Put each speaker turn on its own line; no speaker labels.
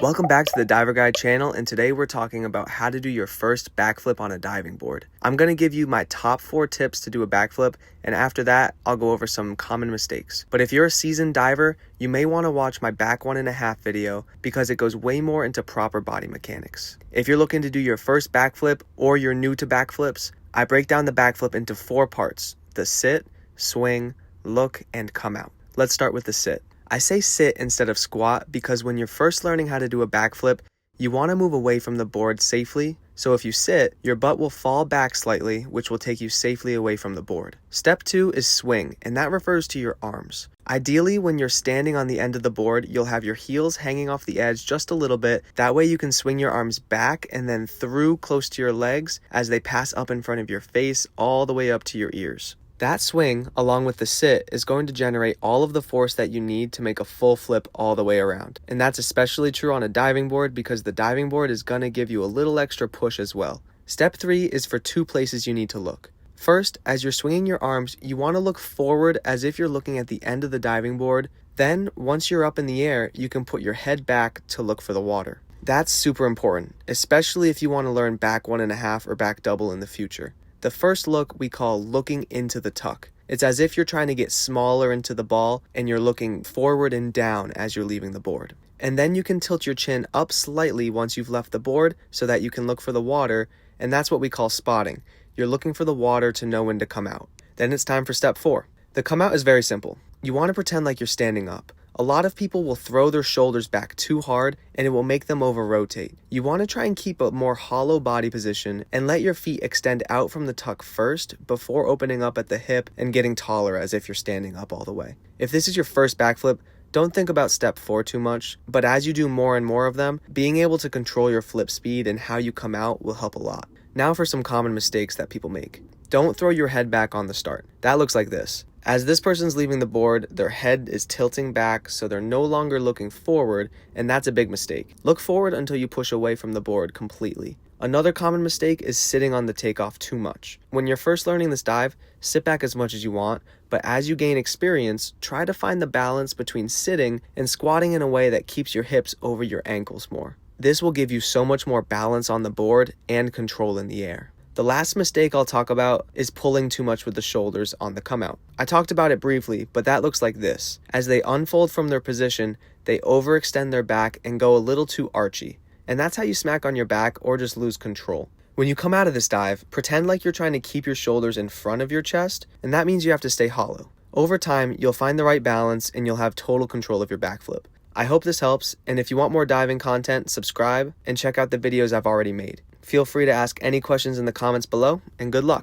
Welcome back to the Diver Guide channel, and today we're talking about how to do your first backflip on a diving board. I'm going to give you my top 4 tips to do a backflip, and after that, I'll go over some common mistakes. But if you're a seasoned diver, you may want to watch my back 1.5 video because it goes way more into proper body mechanics. If you're looking to do your first backflip or you're new to backflips, I break down the backflip into 4 parts: the sit, swing, look, and come out. Let's start with the sit. I say sit instead of squat because when you're first learning how to do a backflip, you want to move away from the board safely. So if you sit, your butt will fall back slightly, which will take you safely away from the board. Step 2 is swing, and that refers to your arms. Ideally, when you're standing on the end of the board, you'll have your heels hanging off the edge just a little bit. That way you can swing your arms back and then through close to your legs as they pass up in front of your face all the way up to your ears. That swing, along with the sit, is going to generate all of the force that you need to make a full flip all the way around. And that's especially true on a diving board because the diving board is going to give you a little extra push as well. Step 3 is for 2 places you need to look. First, as you're swinging your arms, you want to look forward as if you're looking at the end of the diving board. Then, once you're up in the air, you can put your head back to look for the water. That's super important, especially if you want to learn back 1.5 or back double in the future. The first look we call looking into the tuck. It's as if you're trying to get smaller into the ball and you're looking forward and down as you're leaving the board. And then you can tilt your chin up slightly once you've left the board so that you can look for the water, and that's what we call spotting. You're looking for the water to know when to come out. Then it's time for step 4. The come out is very simple. You want to pretend like you're standing up. A lot of people will throw their shoulders back too hard and it will make them over-rotate. You want to try and keep a more hollow body position and let your feet extend out from the tuck first before opening up at the hip and getting taller as if you're standing up all the way. If this is your first backflip, don't think about step 4 too much, but as you do more and more of them, being able to control your flip speed and how you come out will help a lot. Now for some common mistakes that people make. Don't throw your head back on the start. That looks like this. As this person's leaving the board, their head is tilting back so they're no longer looking forward, and that's a big mistake. Look forward until you push away from the board completely. Another common mistake is sitting on the takeoff too much. When you're first learning this dive, sit back as much as you want, but as you gain experience, try to find the balance between sitting and squatting in a way that keeps your hips over your ankles more. This will give you so much more balance on the board and control in the air. The last mistake I'll talk about is pulling too much with the shoulders on the come out. I talked about it briefly, but that looks like this. As they unfold from their position, they overextend their back and go a little too archy. And that's how you smack on your back or just lose control. When you come out of this dive, pretend like you're trying to keep your shoulders in front of your chest, and that means you have to stay hollow. Over time, you'll find the right balance and you'll have total control of your backflip. I hope this helps, and if you want more diving content, subscribe and check out the videos I've already made. Feel free to ask any questions in the comments below, and good luck!